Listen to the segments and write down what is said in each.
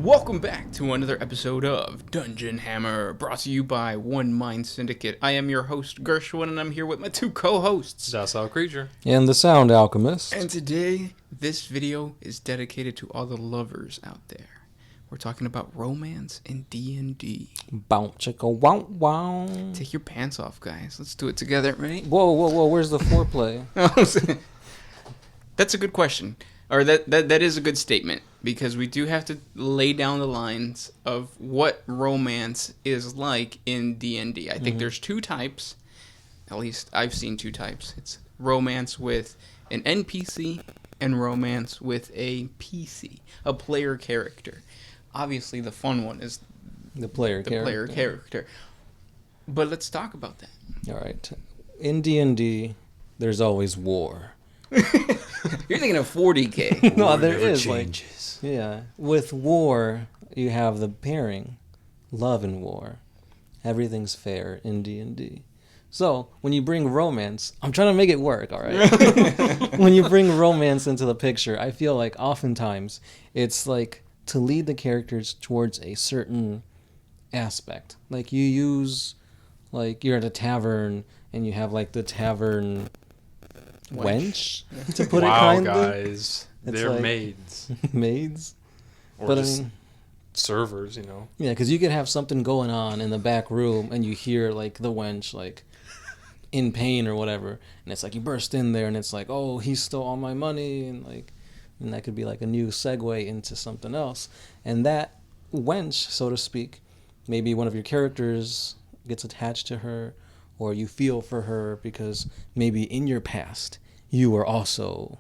Welcome back to another episode of Dungeon Hammer, brought to you by One Mind Syndicate. I am your host, Gershwin, and I'm here with my two co-hosts, Docile Creature. And the Sound Alchemist. And today, this video is dedicated to all the lovers out there. We're talking about romance in D&D. Bow chicka wow wow. Take your pants off, guys. Let's do it together, right? Whoa, where's the foreplay? That's a good question. Or that is a good statement, because we do have to lay down the lines of what romance is like in D&D. I think there's two types. At least I've seen two types. It's romance with an NPC and romance with a PC, a player character. Obviously, the fun one is The player character. But let's talk about that. All right. In D&D, there's always war. You're thinking of 40K. No, there is changes. With war, you have the pairing, love and war. Everything's fair in D&D. So when you bring romance, I'm trying to make it work, all right? When you bring romance into the picture, I feel like oftentimes it's like to lead the characters towards a certain aspect. Like you use, like you're at a tavern and you have like the tavern wench to put it kindly. Wow, guys. It's They're like, maids. Maids? Or But just I mean, servers, you know. yeah, because you could have something going on in the back room and you hear like the wench like in pain or whatever, and it's like you burst in there and it's like, oh, he stole all my money, and that could be like a new segue into something else. And that wench, so to speak, maybe one of your characters gets attached to her, or you feel for her because maybe in your past you were also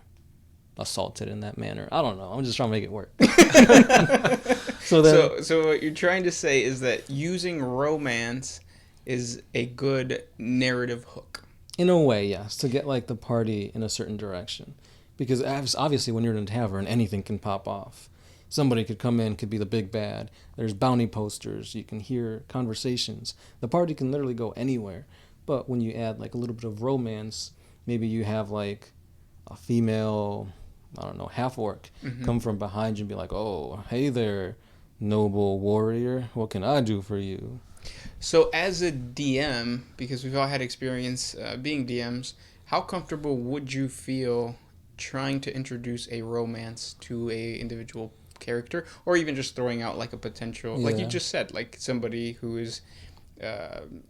assaulted in that manner. I don't know. I'm just trying to make it work. So what you're trying to say is that using romance is a good narrative hook. In a way, yes, to get like the party in a certain direction. Because obviously when you're in a tavern, anything can pop off. Somebody could come in, could be the big bad. There's bounty posters. You can hear conversations. The party can literally go anywhere. But when you add like a little bit of romance, maybe you have like a female, I don't know, half-orc come from behind you and be like, oh, hey there, noble warrior. What can I do for you? So as a DM, because we've all had experience being DMs, how comfortable would you feel trying to introduce a romance to a individual character, or even just throwing out like a potential, like you just said, like somebody who is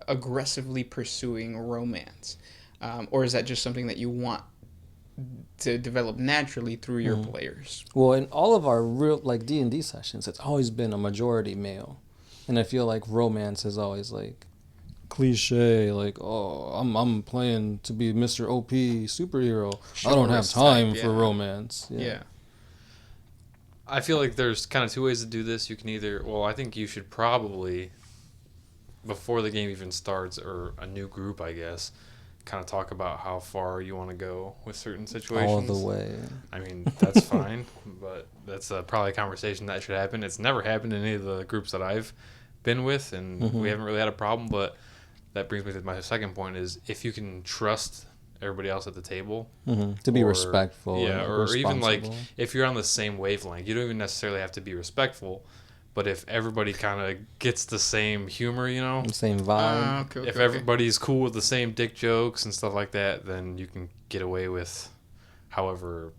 aggressively pursuing romance, or is that just something that you want to develop naturally through your players? Well, in all of our real like D&D sessions, it's always been a majority male, and I feel like romance is always like cliche, like, oh, I'm playing to be Mr. OP superhero. I don't have time for romance. Yeah. I feel like there's kind of two ways to do this. You can either, I think you should probably, before the game even starts, or a new group, I guess, kind of talk about how far you want to go with certain situations. All the way. I mean, that's fine, but that's probably a conversation that should happen. It's never happened in any of the groups that I've been with, and we haven't really had a problem, but that brings me to my second point is if you can trust everybody else at the table. To be respectful. Yeah, or even like if you're on the same wavelength, you don't even necessarily have to be respectful, but if everybody kind of gets the same humor, you know? Same vibe. If everybody's cool with the same dick jokes and stuff like that, then you can get away with or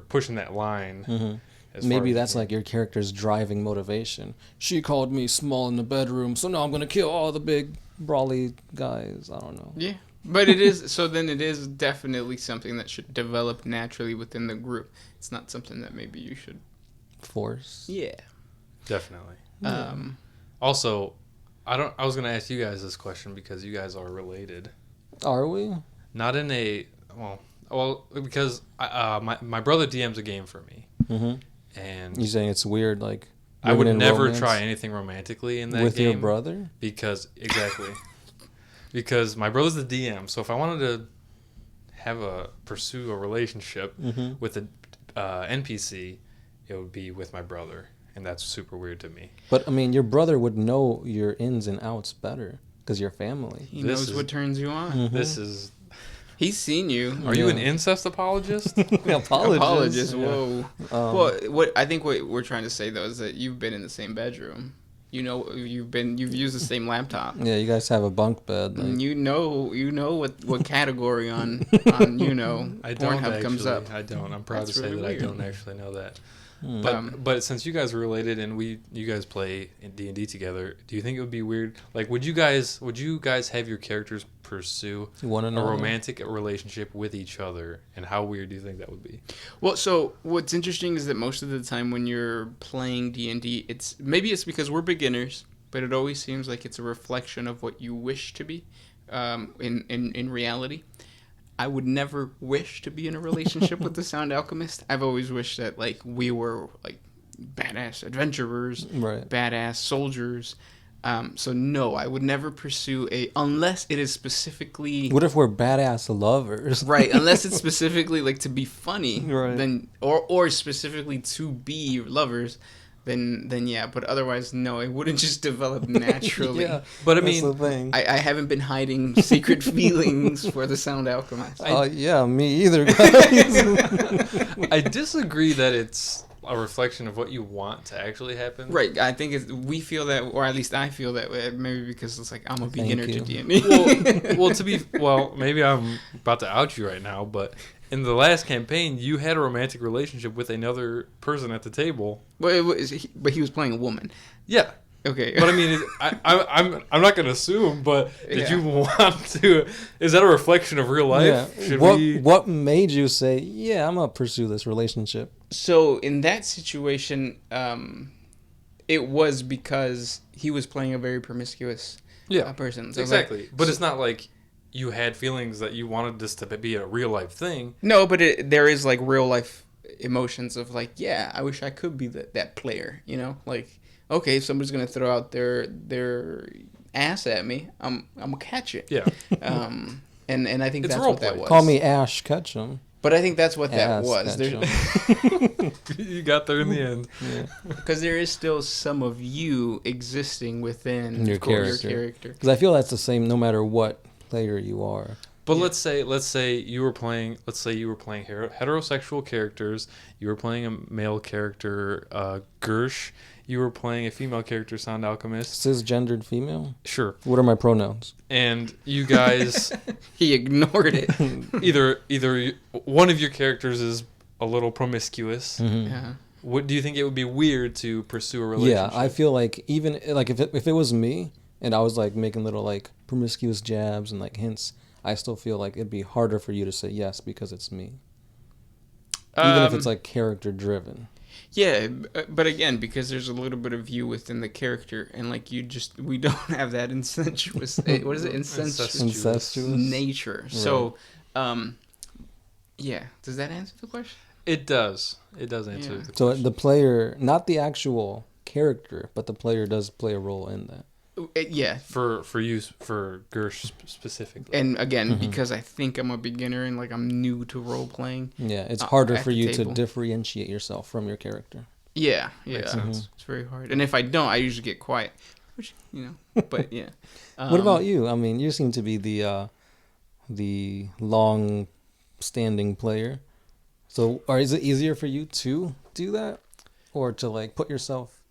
pushing that line. Maybe that's like your character's driving motivation. She called me small in the bedroom, so now I'm going to kill all the big brawly guys. I don't know. Yeah. But it is, so then it is definitely something that should develop naturally within the group. It's not something that maybe you should force. Yeah. Definitely. Yeah. Also, I was going to ask you guys this question because you guys are related. Are we? Not in a, because my brother DMs a game for me. And you saying it's weird, like I would never try anything romantically in that with game. With your brother? Because my brother's the DM, so if I wanted to pursue a relationship with an NPC, it would be with my brother, and that's super weird to me. But I mean, your brother would know your ins and outs better because you're family. He knows what turns you on. This is He's seen you. Are you an incest apologist? Apologist. Yeah. Whoa. Well, what we're trying to say though is that you've been in the same bedroom. You know, you've used the same laptop. Yeah, you guys have a bunk bed. Like, You know what category on I don't Pornhub comes up. I don't. I'm proud That's to say really that weird. I don't actually know that. Hmm. But since you guys are related and you guys play in D&D together, do you think it would be weird? Like, would you guys have your characters pursue You want to a know? romantic relationship with each other? And how weird do you think that would be? Well, so what's interesting is that most of the time when you're playing D&D, it's because we're beginners, but it always seems like it's a reflection of what you wish to be in reality. I would never wish to be in a relationship with the Sound Alchemist. I've always wished that like we were like badass adventurers, Right. badass soldiers. So no, I would never pursue unless it is specifically What if we're badass lovers? right. Unless it's specifically like to be funny, Right. then or specifically to be lovers. Then yeah, but otherwise no, it wouldn't just develop naturally. Yeah, But I that's mean, the thing. I haven't been hiding secret feelings for the Sound Alchemist. Yeah, me either, guys. I disagree that it's a reflection of what you want to actually happen. Right, I think we feel that, or at least I feel that way. Maybe because it's like I'm a Thank beginner you. to D&D. Maybe I'm about to out you right now, but in the last campaign, you had a romantic relationship with another person at the table. but he was playing a woman. Yeah, Okay, but I mean, I'm not going to assume. But did Yeah. you want to? Is that a reflection of real life? Yeah. What made you say, yeah, I'm gonna pursue this relationship? so in that situation, it was because he was playing a very promiscuous person. So exactly. like- But it's not like you had feelings that you wanted this to be a real life thing. No, but there is like real life emotions of like, yeah, I wish I could be that player. You know, like okay, if somebody's gonna throw out their ass at me, I'm gonna catch it. Yeah. And I think It's that's what that roleplay. was. Call me Ash Ketchum. But I think that's what that Ass was. Ketchum. You got there in the end. Because there is still some of you existing within Your character. character. Because I feel that's the same no matter what player you are. But let's say you were playing heterosexual characters. You were playing a male character, Gersh. You were playing a female character, Sound Alchemist. Cisgendered female? Sure. What are my pronouns? And you guys, He ignored it. either one of your characters is a little promiscuous. Mm-hmm. Yeah. What do you think it would be weird to pursue a relationship? Yeah, I feel like even like if it was me and I was like making little like promiscuous jabs and like hints, I still feel like it'd be harder for you to say yes because it's me. Even if it's like character driven. Yeah, but again, because there's a little bit of you within the character, and like we don't have that incestuous. What is it? Incestuous nature. So, yeah. Does that answer the question? It does. It does answer Yeah. the So question. the player, not the actual character, but the player does play a role in that. Yeah. For Gersh specifically. And again, because I think I'm a beginner and like I'm new to role playing. Yeah, it's harder at for the you to table. differentiate yourself from your character. Yeah, Makes sense. It's very hard. And if I don't, I usually get quiet, which but yeah. What about you? I mean, you seem to be the long-standing player. So, is it easier for you to do that, or to like put yourself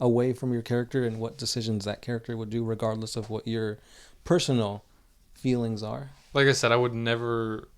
away from your character and what decisions that character would do, regardless of what your personal feelings are? Like I said, I would never.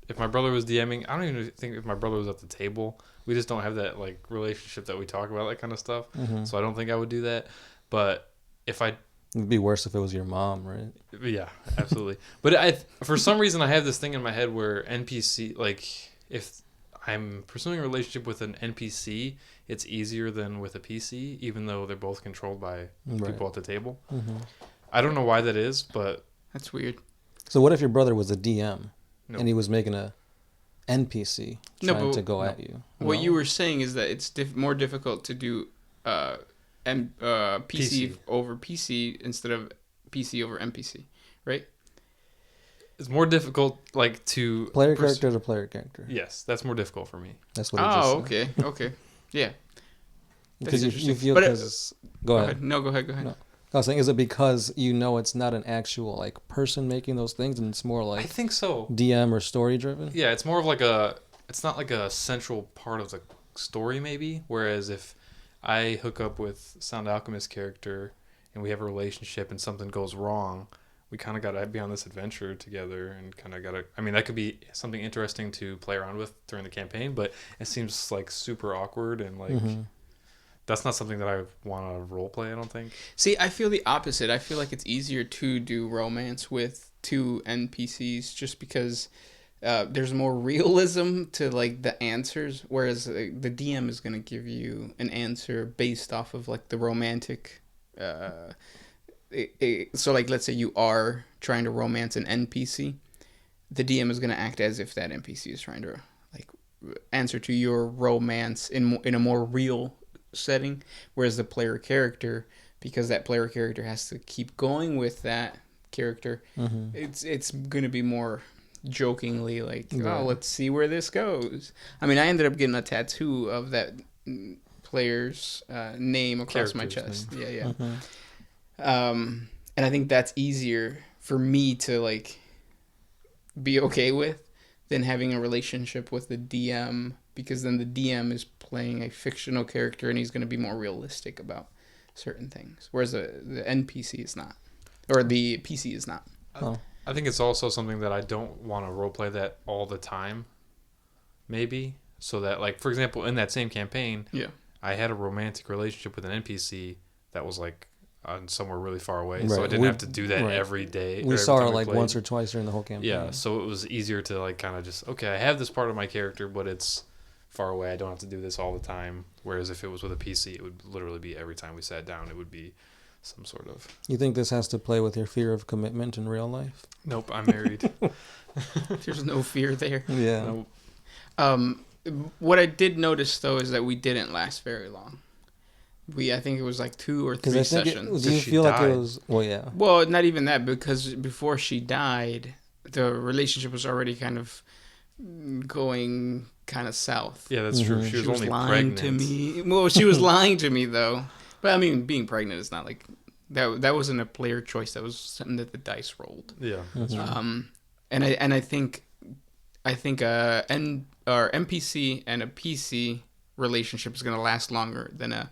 If my brother was DMing, I don't even think if my brother was at the table. We just don't have that like relationship that we talk about, that kind of stuff. So I don't think I would do that. But if I, It'd be worse if it was your mom, right? yeah, absolutely. But for some reason, I have this thing in my head where NPC, like if I'm pursuing a relationship with an NPC, it's easier than with a PC, even though they're both controlled by people at the table. I don't know why that is, but That's weird. So what if your brother was a DM no. and he was making a NPC trying to go at you? What No? you were saying is that it's more difficult to do PC over PC instead of PC over NPC, right? It's more difficult, like to Player character to player character. Yes, that's more difficult for me. That's what it just said. Okay. Yeah. Because That's you interesting. feel But, because go ahead. No, go ahead. No. I was saying, is it because you know it's not an actual like person making those things, and it's more I like think so. DM or story driven? Yeah, it's more of like a. It's not like a central part of the story, maybe. Whereas if I hook up with Sound Alchemist character and we have a relationship and something goes wrong, we kind of got to be on this adventure together and kind of got to. I mean, that could be something interesting to play around with during the campaign, but it seems like super awkward and like. That's not something that I want to role play, I don't think. See, I feel the opposite. I feel like it's easier to do romance with two NPCs just because there's more realism to like the answers, whereas the DM is going to give you an answer based off of like the romantic. So like, let's say you are trying to romance an NPC, the DM is going to act as if that NPC is trying to like answer to your romance in a more real setting, whereas the player character, because that player character has to keep going with that character, it's going to be more jokingly like, oh, let's see where this goes. I mean, I ended up getting a tattoo of that player's name across my chest. Yeah. And I think that's easier for me to like be okay with than having a relationship with the DM, because then the DM is playing a fictional character and he's going to be more realistic about certain things, whereas the NPC is not, or the PC is not. I think it's also something that I don't want to roleplay that all the time, maybe, so that, like, for example, in that same campaign, I had a romantic relationship with an NPC that was like on somewhere really far away, so I didn't have to do that every day. We saw her like once or twice during the whole campaign. Yeah, so it was easier to like kind of just, okay, I have this part of my character, but it's far away. I don't have to do this all the time. Whereas if it was with a PC, it would literally be every time we sat down, it would be some sort of. You think this has to play with your fear of commitment in real life? Nope, I'm married. There's no fear there. Yeah. Nope. What I did notice though is that we didn't last very long. I think it was like 2 or 3 sessions. Do you feel like it was? Well, yeah. Well, not even that, because before she died, the relationship was already kind of going kind of south. Yeah, that's true. She was only lying pregnant to me. Well, she was lying to me though. But I mean, being pregnant is not like that. That wasn't a player choice. That was something that the dice rolled. Yeah. And I think NPC and a PC relationship is going to last longer than a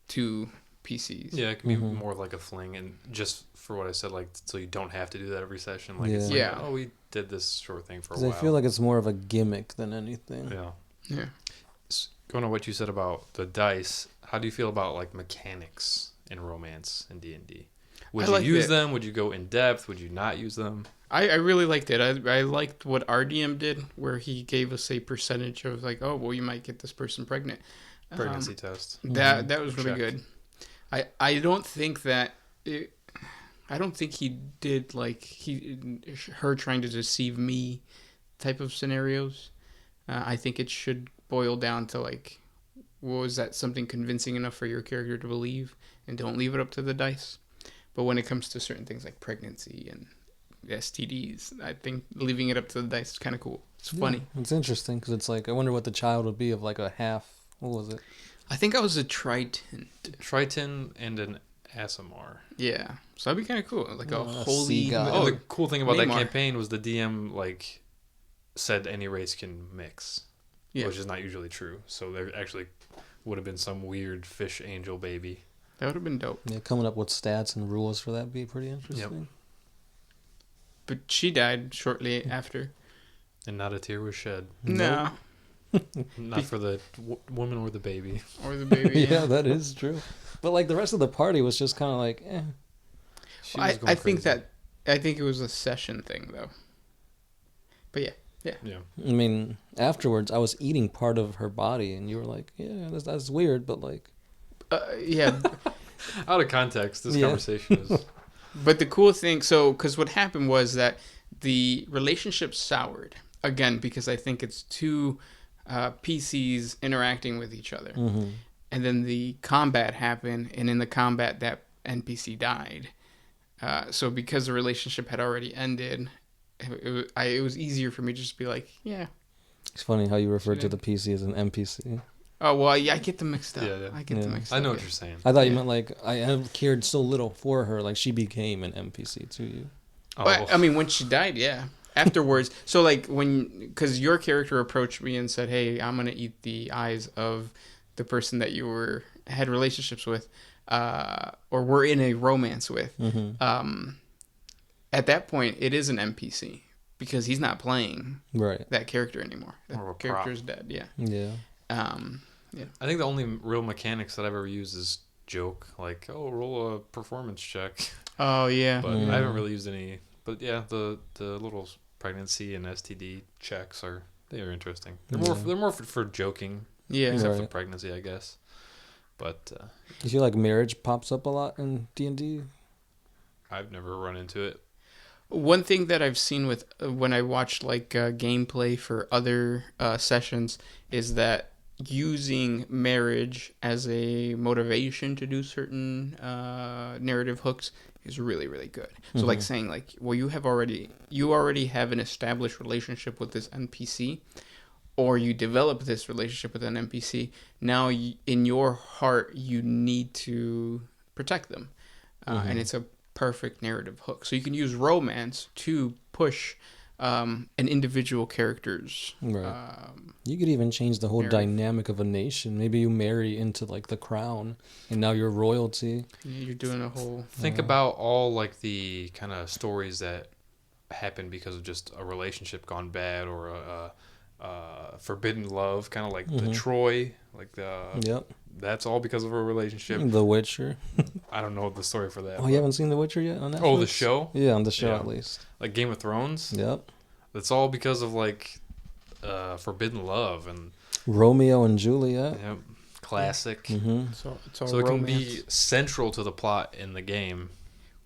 2 PCs. Yeah, it can be more like a fling, and just for what I said, like, so you don't have to do that every session. Like, it's like, oh, we did this short thing for a while. I feel like it's more of a gimmick than anything. Yeah. Going on what you said about the dice, how do you feel about like mechanics in romance in D&D? Would you use them? Would you go in depth? Would you not use them? I really liked it. I liked what RDM did, where he gave us a percentage of like, oh, well, you might get this person pregnant. Pregnancy test. That was really good. I don't think that I don't think he did like her trying to deceive me type of scenarios. I think it should boil down to like, was that something convincing enough for your character to believe, and don't leave it up to the dice. But when it comes to certain things like pregnancy and STDs, I think leaving it up to the dice is kind of cool. It's funny. It's interesting because it's like, I wonder what the child would be of like a half. What was it? I think I was a Triton. Triton and an Asimar. Yeah. So that'd be kind of cool. Like a holy... the cool thing about that campaign was the DM, like, said any race can mix. Yeah. Which is not usually true. So there actually would have been some weird fish angel baby. That would have been dope. Yeah, coming up with stats and rules for that would be pretty interesting. Yep. But she died shortly after. And not a tear was shed. No. Not for the woman or the baby. Or the baby, yeah, that is true. But like the rest of the party was just kind of like, eh. I think it was a session thing though. But yeah. I mean, afterwards, I was eating part of her body, and you were like, yeah, that's weird, but like... yeah. Out of context, this conversation is... But the cool thing, because what happened was that the relationship soured, again, because I think it's 2 PCs interacting with each other. Mm-hmm. And then the combat happened, and in the combat, that NPC died. So because the relationship had already ended, it was easier for me to just be like, yeah. It's funny how you referred to the PC as an NPC. Oh well, yeah, I get them mixed up. Yeah. I get them mixed up. I know what yeah. you're saying. I thought you meant like I have cared so little for her, like she became an NPC to you. But, I mean, when she died, yeah. Afterwards, so like because your character approached me and said, "Hey, I'm gonna eat the eyes of the person that you had relationships with, or were in a romance with." At that point, it is an NPC because he's not playing Right. that character anymore. That More of a character prop. is dead. Yeah. Yeah. Yeah. I think the only real mechanics that I've ever used is joke, like, oh, roll a performance check. Oh yeah. But I haven't really used any. But yeah, the little pregnancy and STD checks are interesting. They're more for joking, Yeah. except for pregnancy, I guess. But Do you feel like marriage pops up a lot in D&D? I've never run into it. One thing that I've seen with when I watch like gameplay for other sessions is that using marriage as a motivation to do certain narrative hooks is really, really good. So like saying like, well, you already have an established relationship with this NPC, or you develop this relationship with an NPC. Now in your heart, you need to protect them, and it's a perfect narrative hook. So you can use romance to push an individual character's Right. You could even change the whole dynamic of a nation. Maybe you marry into like the crown, and now you're royalty. You're doing a whole. Think about all like the kind of stories that happen because of just a relationship gone bad or a forbidden love, kind of like the Troy, like the. Yep. That's all because of a relationship. The Witcher. I don't know the story for that. Oh, you haven't seen The Witcher yet on Netflix? Oh, the show? Yeah, on the show Yeah. at least. Like Game of Thrones? Yep. That's all because of like forbidden love and Romeo and Juliet. yep, classic. So it's all So it can romance. be central to the plot in the game.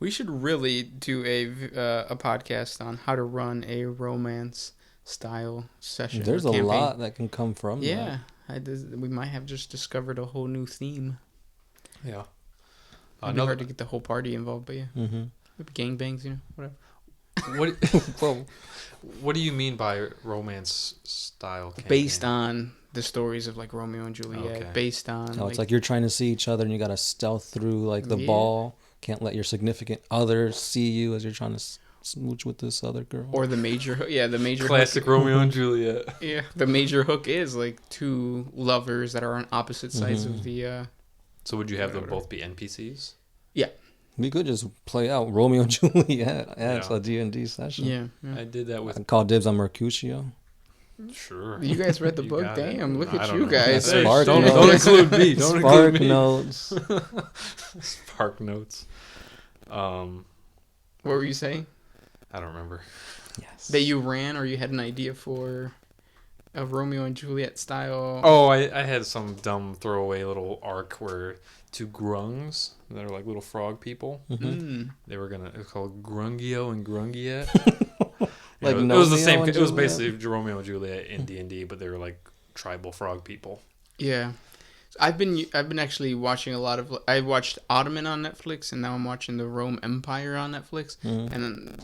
We should really do a podcast on how to run a romance style session. There's or a campaign. lot that can come from Yeah, we might have just discovered a whole new theme. Yeah. It'd be hard to get the whole party involved, but yeah, maybe gangbangs, whatever. What Whoa. What do you mean by romance style campaign? Based on the stories of like Romeo and Juliet, Okay. based on Oh, it's like you're trying to see each other and you got to stealth through like the ball. Can't let your significant other see you as you're trying to smooch with this other girl. or the major the major Classic hook, Romeo and Juliet. yeah, the major hook is like two lovers that are on opposite sides of the So would you have them both be NPCs? We could just play out Romeo and Juliet at Yeah. a D&D session. yeah. I did that with I'd call dibs on Mercutio. sure. You guys read the You book? got it. Damn, look I at don't you know. guys. Hey, Spark don't notes. include me. Don't Spark include me. notes. Spark notes. What were you saying? I don't remember. Yes. That you ran or you had an idea for a Romeo and Juliet style? Oh, I had some dumb throwaway little arc where two grungs that are like little frog people. They were gonna. It's called Grungio and Grungiet. Like it was the Romeo same. and It was Juliet? basically Romeo and Juliet in D&D, but they were like tribal frog people. Yeah. So I've been actually watching a lot of. I watched Ottoman on Netflix, and now I'm watching the Rome Empire on Netflix. And then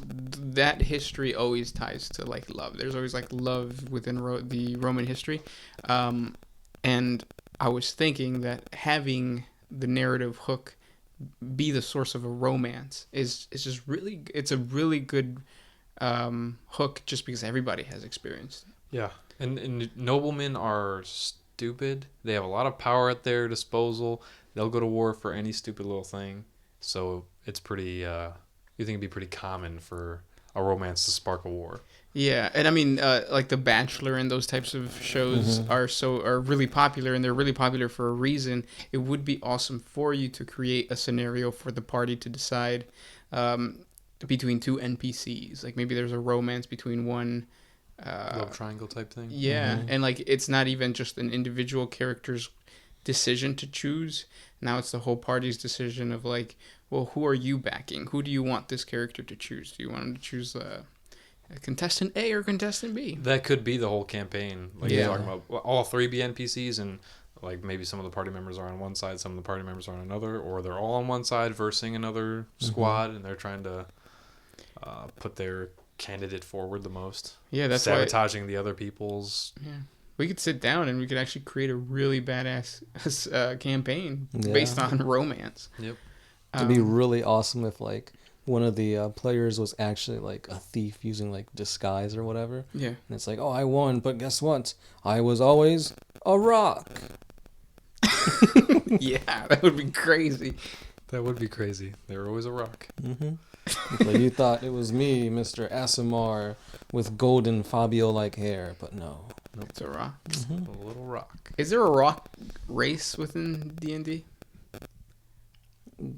that history always ties to like love. There's always like love within the Roman history, and I was thinking that having the narrative hook be the source of a romance is just really. It's a really good hook just because everybody has experienced it. Yeah, and noblemen are stupid. They have a lot of power at their disposal. They'll go to war for any stupid little thing. So it's pretty. You think it'd be pretty common for a romance to spark a war? Yeah, and I mean, like The Bachelor and those types of shows are really popular, and they're really popular for a reason. It would be awesome for you to create a scenario for the party to decide between two NPCs. Like maybe there's a romance between one. Love triangle type thing. Yeah, and like it's not even just an individual character's decision to choose. Now it's the whole party's decision of like, well, who are you backing? Who do you want this character to choose? Do you want him to choose contestant A or contestant B? That could be the whole campaign. Like Yeah. you're talking about all three be NPCs, and like maybe some of the party members are on one side, some of the party members are on another, or they're all on one side versing another squad, and they're trying to put their candidate forward the most. Yeah, that's sabotaging the other people's. why. Yeah, We could sit down and we could actually create a really badass campaign based on romance. Yep. It'd be really awesome if like one of the players was actually like a thief using like disguise or whatever. Yeah. And it's like, oh, I won, but guess what? I was always a rock. Yeah, that would be crazy. That would be crazy. They were always a rock. So you thought it was me, Mr. Asimar, with golden Fabio-like hair, but no. It's a rock. A little rock. Is there a rock race within D&D?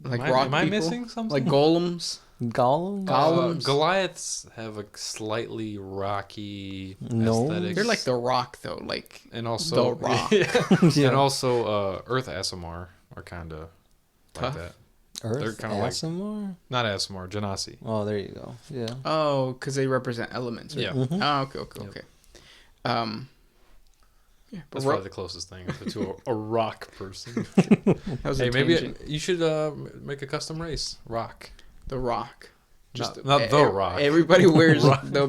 Like rock Am I people? missing something? Like golems? Gollum? Golems? Goliaths have a slightly rocky No. aesthetic. They're like the rock, though. Like, and also the rock. Yeah. and also Earth Asimar are kind of like Tough. that. Earth they're kinda like- Asimar? Not Asimar, Genasi. Oh, there you go. Yeah. Oh, because they represent elements. Right? Yeah. Oh, okay. Yep. Yeah, but That's probably the closest thing to a rock person. that was Hey, a maybe tangent. you should make a custom race. Rock. The rock. Not the rock. Everybody wears Rock. the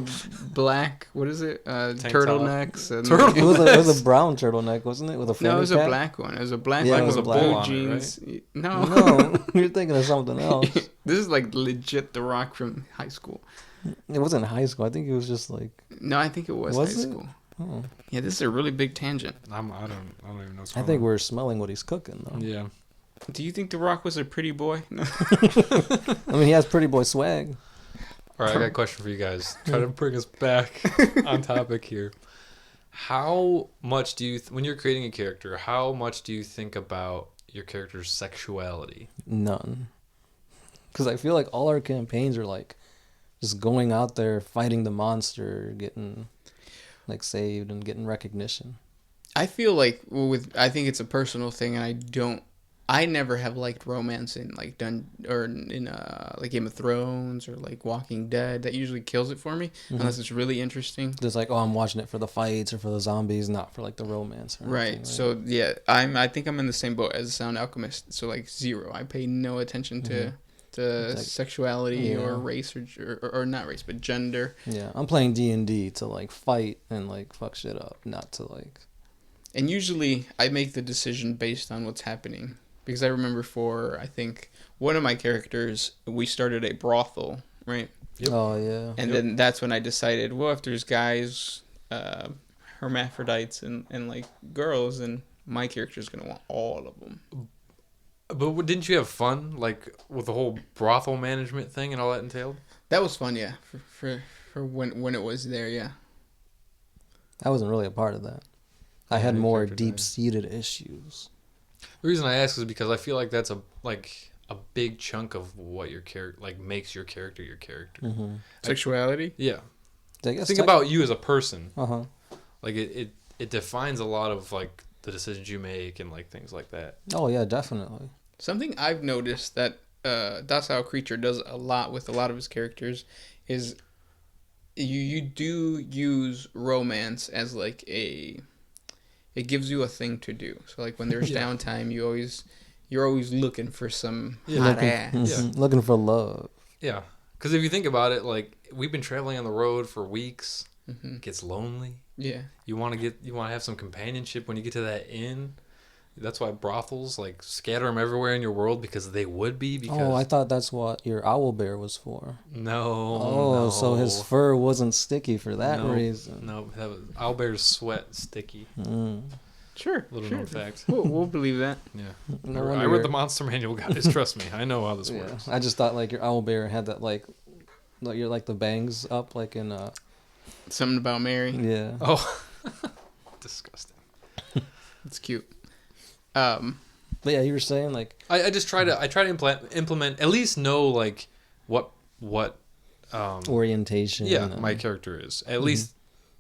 black. What is it? Turtlenecks. And It was a brown turtleneck, wasn't it? With a fanny No, it was a pack? black one. It was a black Yeah, one it was with a black blue one, jeans. No, No, you're thinking of something else. this is like legit The Rock from high school. It wasn't high school. I think it was just like. No, I think it was Was high it? school. Oh. Yeah, this is a really big tangent. I don't even know. What's I going think on. we're smelling what he's cooking, though. Yeah. Do you think The Rock was a pretty boy? No. I mean, he has pretty boy swag. All right, I got a question for you guys. Try to bring us back on topic here. How much do you, when you're creating a character, how much do you think about your character's sexuality? None. Because I feel like all our campaigns are like just going out there, fighting the monster, getting like saved and getting recognition. I feel like I think it's a personal thing, and I never have liked romance in like like Game of Thrones or like Walking Dead. That usually kills it for me unless it's really interesting. Just like, oh, I'm watching it for the fights or for the zombies, not for like the romance. Or Right. anything, So yeah, I think I'm in the same boat as Sound Alchemist. So like zero. I pay no attention to Like, sexuality yeah. or race or not race but gender. Yeah, I'm playing D&D to like fight and like fuck shit up, not to like. And usually I make the decision based on what's happening. Because I remember I think, one of my characters, we started a brothel, right? Yep. Oh yeah. And then that's when I decided, well, if there's guys, hermaphrodites, and like girls, then my character's going to want all of them. But didn't you have fun, like, with the whole brothel management thing and all that entailed? That was fun, yeah, for when it was there, yeah. I wasn't really a part of that. I had your more character died. deep-seated issues. The reason I ask is because I feel like that's a big chunk of what your character, like, makes your character your character. Mm-hmm. Sexuality? Yeah. I guess Think about you as a person. Uh-huh. Like, it defines a lot of, like, the decisions you make and, like, things like that. Oh yeah, definitely. Something I've noticed that Docile Creature does a lot with a lot of his characters is you do use romance as like it gives you a thing to do. So like when there's Yeah. downtime, you're always looking for some Yeah. hot Looking, ass. mhm, looking for love. Yeah. Because if you think about it, like, we've been traveling on the road for weeks. Hmm. It gets lonely. Yeah. You want to have some companionship when you get to that inn. That's why brothels, like, scatter them everywhere in your world, because they would be. Because Oh, I thought that's what your owl bear was for. no. So his fur wasn't sticky for that No, reason. No, that was owlbear's sweat sticky. Mm. Sure. Little sure. known fact. We'll believe that. Yeah. No I wonder read your- the monster manual, guys. Trust me, I know how this Yeah, works. I just thought like your owl bear had that like you're like the bangs up like in Something about Mary. yeah. Oh, disgusting. It's cute. But yeah, you were saying like I just try to implement at least know like what orientation. yeah and- my character is at least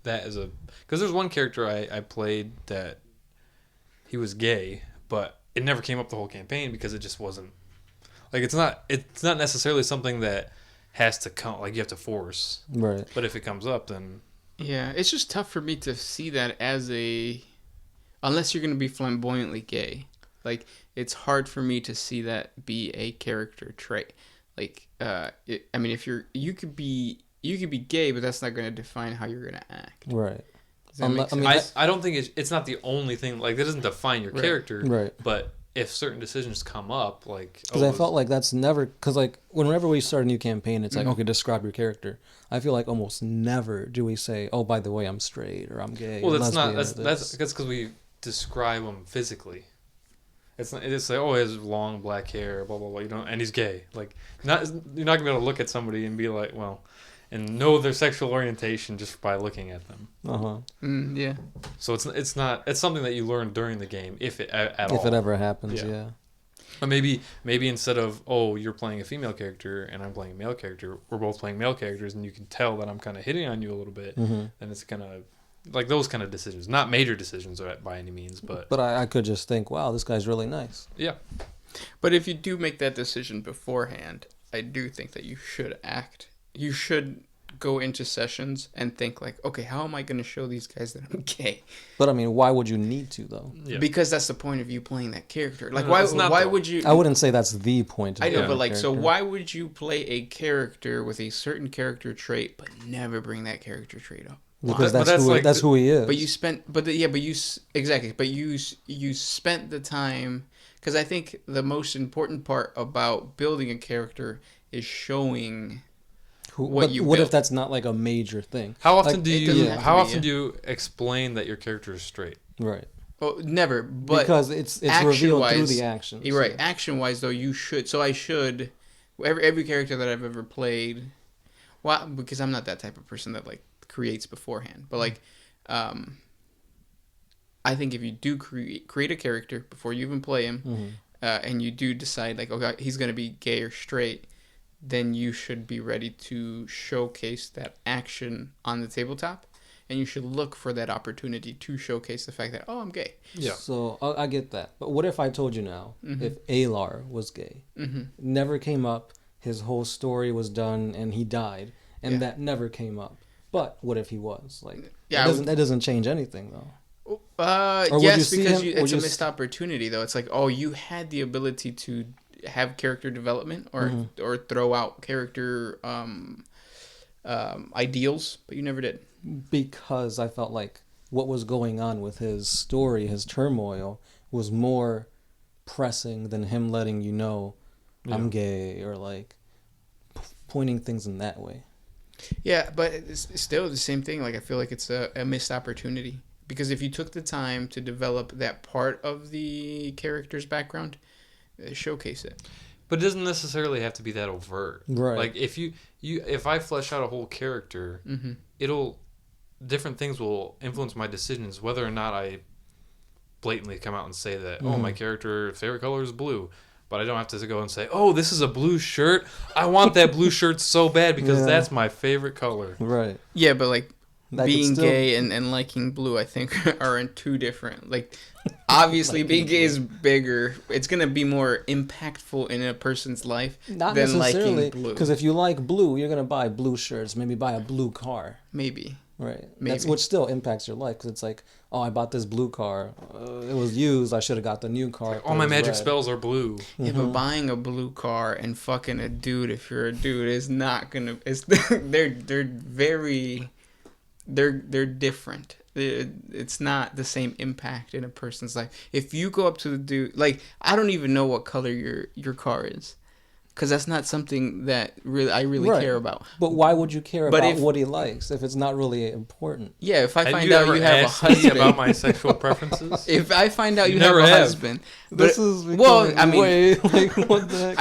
that is a because there's one character I played that he was gay, but it never came up the whole campaign because it just wasn't like it's not necessarily something that has to come like you have to force, right. but if it comes up then Yeah, it's just tough for me to see that as unless you're going to be flamboyantly gay. Like, it's hard for me to see that be a character trait. Like, if you could be gay, but that's not going to define how you're going to act. Right. Does that make sense? I don't think it's not the only thing. Like, that doesn't define your character. Right. But if certain decisions come up, like... Because I felt like that's never... Because, like, whenever we start a new campaign, it's like, okay, describe your character. I feel like almost never do we say, oh, by the way, I'm straight, or I'm gay, Well, or that's not... lesbian, That's because we describe him physically. It's like, oh, he has long black hair, blah, blah, blah, you know, and he's gay. Like, you're not going to be able to look at somebody and be like, well... and know their sexual orientation just by looking at them. Yeah. So it's something that you learn during the game, if it at all. If it ever happens, yeah. Or maybe instead of, oh, you're playing a female character and I'm playing a male character, we're both playing male characters and you can tell that I'm kind of hitting on you a little bit, then it's kind of like those kind of decisions. Not major decisions by any means, but... But I could just think, wow, this guy's really nice. Yeah. But if you do make that decision beforehand, I do think that you should act. You should go into sessions and think like, okay, how am I going to show these guys that I'm gay? But I mean, why would you need to though? Yeah. Because that's the point of you playing that character. Like, why would you? I wouldn't say that's the point. I know, but like, so why would you play a character with a certain character trait but never bring that character trait up? Because that's who he is. But you spent, exactly. But you spent the time, because I think the most important part about building a character is showing. What if that's not like a major thing? How often do you explain that your character is straight? Right. Well, never. But because it's revealed through the actions. You're right. Action wise, though, you should. So I should. Every character that I've ever played. Well, because I'm not that type of person that like creates beforehand. But like, I think if you do create a character before you even play him, and you do decide like, okay, he's gonna be gay or straight, then you should be ready to showcase that action on the tabletop, and you should look for that opportunity to showcase the fact that, oh, I'm gay. Yeah. So I get that, but what if I told you now, if Alar was gay, never came up, his whole story was done, and he died, and that never came up. But what if he was? Like, that doesn't change anything though. Yes, because it's a missed opportunity though. It's like, oh, you had the ability to have character development or throw out character ideals, but you never did. Because I felt like what was going on with his story, his turmoil, was more pressing than him letting you know I'm gay, or like pointing things in that way. Yeah, but it's still the same thing. Like, I feel like it's a missed opportunity, because if you took the time to develop that part of the character's background, showcase it. But it doesn't necessarily have to be that overt. Right. Like, if I flesh out a whole character, different things will influence my decisions, whether or not I blatantly come out and say that, oh, my character favorite color is blue. But I don't have to go and say, oh, this is a blue shirt. I want that blue shirt so bad because that's my favorite color. Right. Yeah, but like being gay and liking blue, I think, are in two different. Like, obviously, being gay is bigger. It's going to be more impactful in a person's life than liking blue. Because if you like blue, you're going to buy blue shirts, maybe buy a blue car. Maybe. Right. That's what still impacts your life, because it's like, oh, I bought this blue car. It was used. I should have got the new car. Like, all my magic spells are blue. Yeah, but buying a blue car and fucking a dude, if you're a dude, is not gonna. They're different. It's not the same impact in a person's life. If you go up to the dude, like, I don't even know what color your car is, because that's not something that I really care about. But why would you care about what he likes if it's not really important? Yeah, if I find out you have a husband about my sexual preferences, if I find out you have a husband, this is way like, what the heck?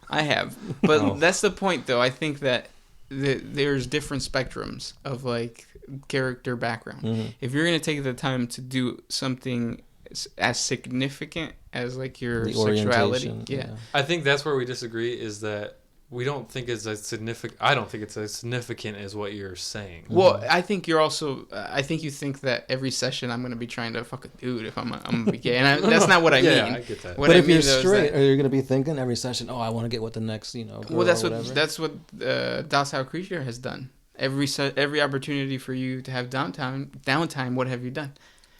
I have. But that's the point, though. I think that there's different spectrums of like character background. If you're gonna take the time to do something as significant as like your sexuality, I think that's where we disagree, is that we don't think it's as significant. I don't think it's as significant as what you're saying. Well, I think you're also. I think you think that every session I'm going to be trying to fuck a dude if I'm going to be gay, and that's not what I mean. Yeah, I get that. But if you're straight, are you going to be thinking every session, oh, I want to get with the next, girl, well, that's what Docile Creature has done. Every opportunity for you to have downtime. What have you done?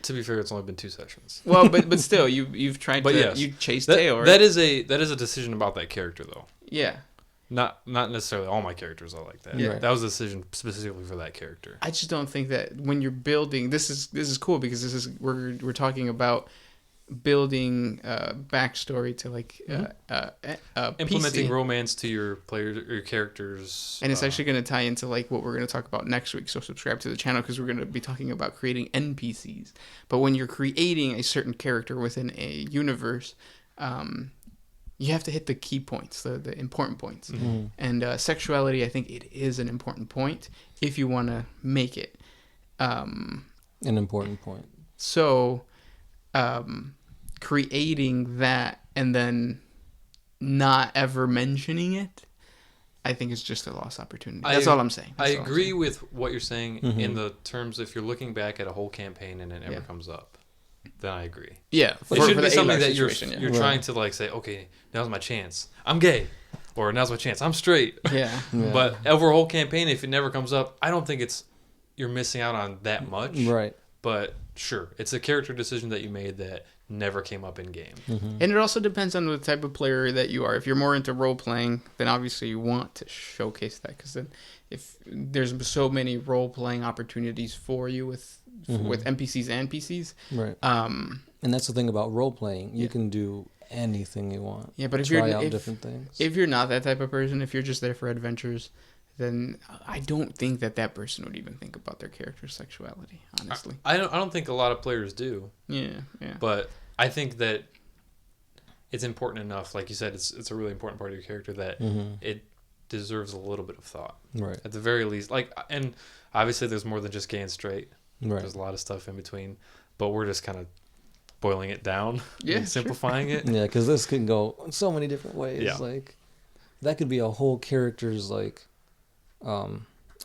To be fair, it's only been 2 sessions. Well, but still, you've tried to. Yes, you chased tail, right? That is a decision about that character, though. Yeah. Not necessarily all my characters are like that. Yeah. That was a decision specifically for that character. I just don't think that when you're building, this is cool because we're talking about building backstory to like Implementing PC. romance to your players or your characters. And it's actually going to tie into like what we're going to talk about next week. So subscribe to the channel because we're going to be talking about creating NPCs. But when you're creating a certain character within a universe, you have to hit the key points, the important points. Mm-hmm. And sexuality, I think it is an important point if you want to make it. An important point. So, creating that and then not ever mentioning it, I think is just a lost opportunity. That's all I'm saying. I agree with what you're saying in the terms if you're looking back at a whole campaign and it never comes up, then I agree. Yeah. It should be something that you're trying to like say, okay, now's my chance. I'm gay. Or now's my chance. I'm straight. Yeah. But over a whole campaign, if it never comes up, I don't think you're missing out on that much. Right. But sure, it's a character decision that you made that never came up in game. And it also depends on the type of player that you are. If you're more into role playing, then obviously you want to showcase that because then if there's so many role playing opportunities for you with NPCs and PCs. Right. And that's the thing about role playing. You can do anything you want. Yeah, but if try out different things. If you're not that type of person, if you're just there for adventures, then I don't think that person would even think about their character's sexuality, honestly. I don't think a lot of players do. Yeah. But I think that it's important enough, like you said, it's a really important part of your character that it deserves a little bit of thought. Right. At the very least. And obviously there's more than just gay and straight. Right. There's a lot of stuff in between. But we're just kind of boiling it down and simplifying it. Yeah, because this can go in so many different ways. Yeah. Like, that could be a whole character's, like,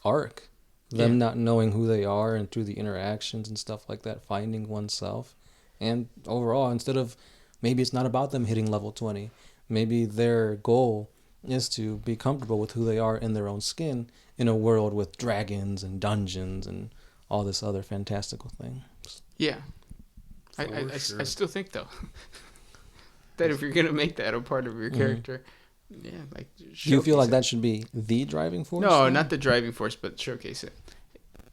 arc. Them not knowing who they are and through the interactions and stuff like that, finding oneself. And overall, instead of, maybe it's not about them hitting level 20. Maybe their goal is to be comfortable with who they are in their own skin in a world with dragons and dungeons and all this other fantastical thing. Yeah. I still think, though, that if you're going to make that a part of your character, like... Do you feel like that should be the driving force? No, then? not the driving force, but showcase it.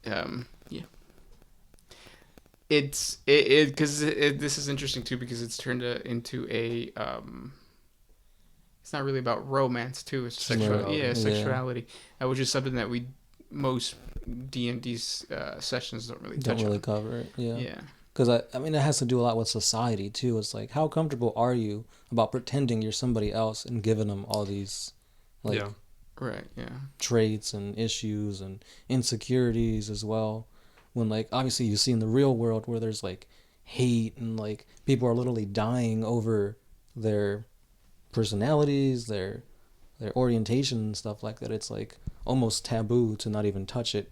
Yeah. It's because this is interesting too because it's turned into a it's not really about romance too. It's sexuality, which is something that most D&D's sessions don't really touch on. Cover it. Yeah. Because I mean, it has to do a lot with society too. It's like, how comfortable are you about pretending you're somebody else and giving them all these, like, traits and issues and insecurities as well? When, like, obviously you see in the real world where there's, like, hate and, like, people are literally dying over their personalities, their orientation and stuff like that. It's, like, almost taboo to not even touch it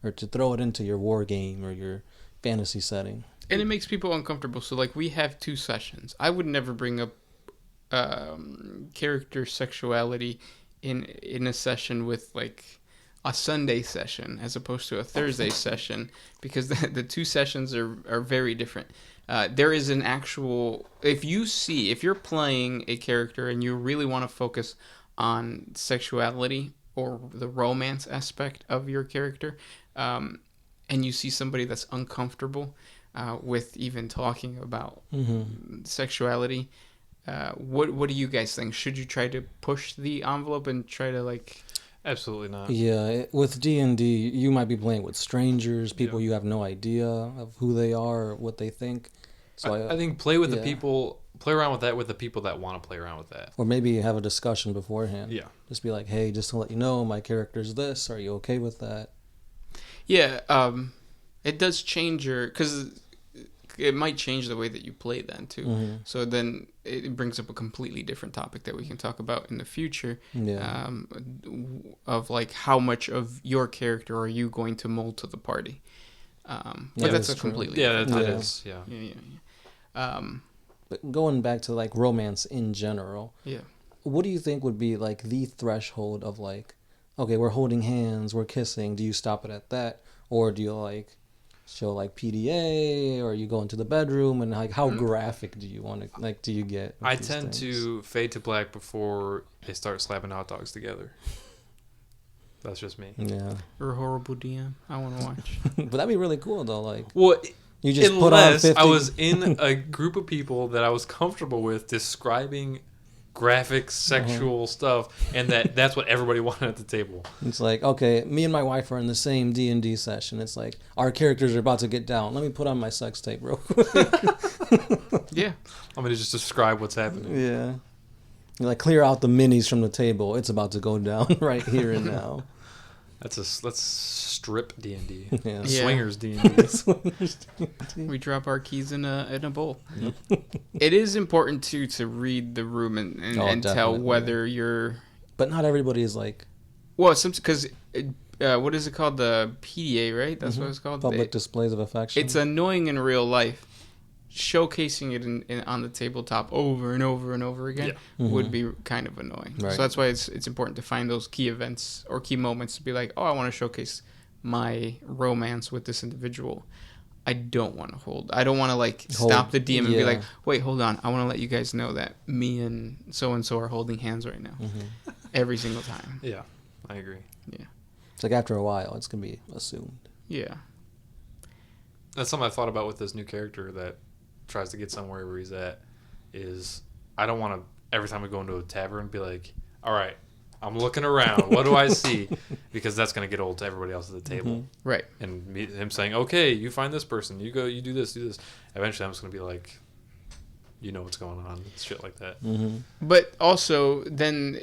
or to throw it into your war game or your fantasy setting. And it makes people uncomfortable. So, like, we have 2 sessions. I would never bring up character sexuality in a session with, like, a Sunday session as opposed to a Thursday session because the 2 sessions are very different. There is an actual... If you're playing a character and you really want to focus on sexuality or the romance aspect of your character, and you see somebody that's uncomfortable with even talking about sexuality, what do you guys think? Should you try to push the envelope and try to, like... Absolutely not. Yeah, with D&D, you might be playing with strangers, people you have no idea of who they are or what they think. So I think play with the people, play around with that with the people that want to play around with that. Or maybe have a discussion beforehand. Yeah. Just be like, hey, just to let you know, my character's this. Are you okay with that? Yeah, it does change because it might change the way that you play then too. Mm-hmm. So then it brings up a completely different topic that we can talk about in the future. Yeah. Of like how much of your character are you going to mold to the party? But that's a completely that is. But going back to like romance in general. Yeah. What do you think would be like the threshold of like, okay, we're holding hands, we're kissing. Do you stop it at that, or do you like show like PDA, or you go into the bedroom, and like how graphic do you want to do you get? I tend to fade to black before they start slapping hot dogs together. That's just me. Yeah. You're a horrible DM. I want to watch. But that'd be really cool though. Like, well, you just put on 50. I was in a group of people that I was comfortable with describing graphic sexual stuff, and that's what everybody wanted at the table. It's like, okay, me and my wife are in the same D&D session. It's like our characters are about to get down. Let me put on my sex tape real quick. Yeah. I'm going to just describe what's happening. Yeah. You like clear out the minis from the table. It's about to go down right here and now. Let's strip D&D. Yeah. Swingers D&D. We drop our keys in a bowl. It is important to read the room and tell whether you're. But not everybody is like. Well, because what is it called? The PDA, right? That's what it's called. Public displays of affection. It's annoying in real life. Showcasing it on the tabletop over and over and over again would be kind of annoying. Right. So that's why it's important to find those key events or key moments to be like, oh, I want to showcase my romance with this individual. I don't want to stop the DM and be like, wait, hold on. I want to let you guys know that me and so are holding hands right now. Every single time. Yeah, I agree. Yeah. It's like after a while, it's going to be assumed. Yeah. That's something I thought about with this new character that tries to get somewhere where he's at, is I don't want to, every time we go into a tavern, be like, all right, I'm looking around. What do I see? Because that's going to get old to everybody else at the table. Right. And him saying, okay, you find this person. You go, you do this, do this. Eventually, I'm just going to be like, you know what's going on. Shit like that. But also, then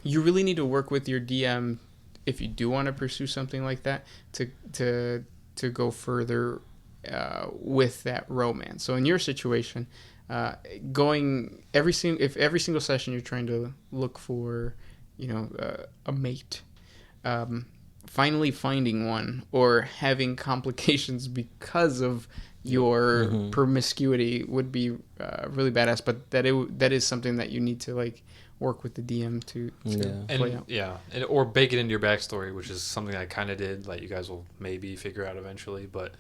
you really need to work with your DM if you do want to pursue something like that to go further with that romance. So in your situation, if every single session you're trying to look for, a mate, finally finding one or having complications because of your promiscuity would be really badass. But that is something that you need to work with the DM to play out. Yeah, or bake it into your backstory, which is something I kind of did. Like you guys will maybe figure out eventually, but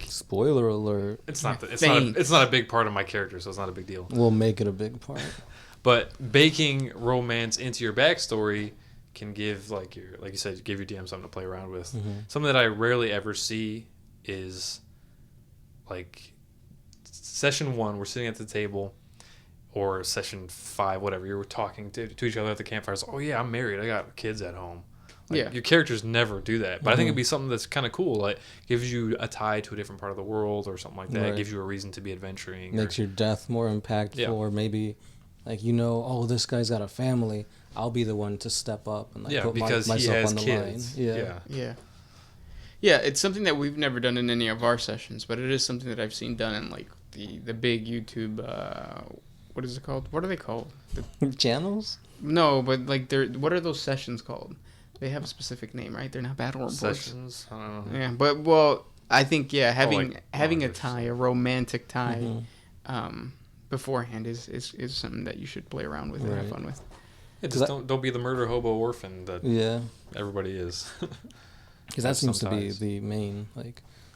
spoiler alert. It's not a big part of my character, so it's not a big deal. We'll make it a big part. But baking romance into your backstory can give like you said, give your DM something to play around with. Something that I rarely ever see is like session 1, we're sitting at the table, or session 5, whatever, you were talking to each other at the campfires. Oh yeah, I'm married. I got kids at home. Your characters never do that, but I think it'd be something that's kind of cool. Like gives you a tie to a different part of the world or something like that. Right. It gives you a reason to be adventuring. Makes your death more impactful, or maybe oh, this guy's got a family. I'll be the one to step up and put myself on the kids. line. Yeah. It's something that we've never done in any of our sessions, but it is something that I've seen done in the big YouTube. What is it called? What are they called? Channels? No, but what are those sessions called? They have a specific name, right? They're not battle reports. Sessions? I don't know. Yeah, but I think having a tie, a romantic tie, beforehand is something that you should play around with and have fun with. Yeah, just don't be the murder hobo orphan that everybody is. Because that seems to be the main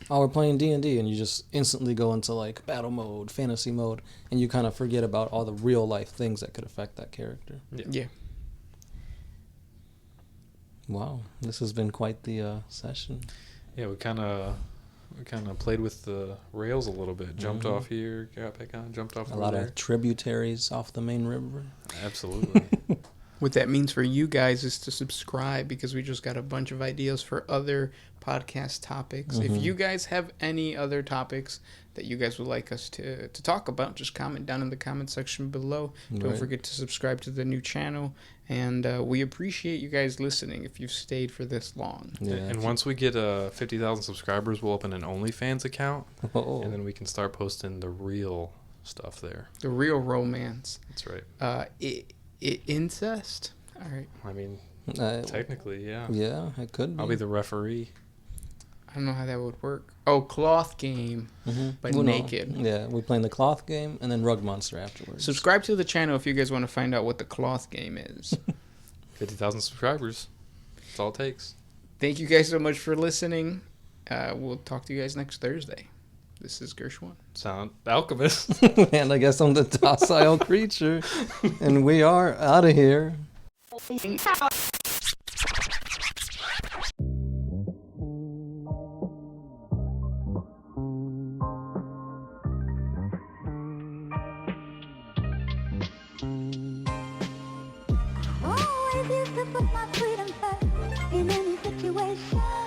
we're playing D&D, and you just instantly go into battle mode, fantasy mode, and you kind of forget about all the real life things that could affect that character. Yeah. Wow, this has been quite the session. Yeah, we kind of played with the rails a little bit. Jumped off here, got back on, jumped off. A lot of tributaries off the main river. Absolutely. What that means for you guys is to subscribe, because we just got a bunch of ideas for other podcast topics. If you guys have any other topics that you guys would like us to talk about, just comment down in the comment section below. Don't forget to subscribe to the new channel, and we appreciate you guys listening if you've stayed for this long. Yeah. And once we get 50,000 subscribers, we'll open an OnlyFans account, and then we can start posting the real stuff there. The real romance. That's right. Incest? All right. I mean, technically, yeah. Yeah, it could be. I'll be the referee. I don't know how that would work. Oh, cloth game, but naked. No. Yeah, we're playing the cloth game and then Rug Monster afterwards. Subscribe to the channel if you guys want to find out what the cloth game is. 50,000 subscribers. That's all it takes. Thank you guys so much for listening. We'll talk to you guys next Thursday. This is Gershwin. Sound alchemist. And I guess I'm the docile creature. And we are out of here. Always used to put my freedom first in any situation.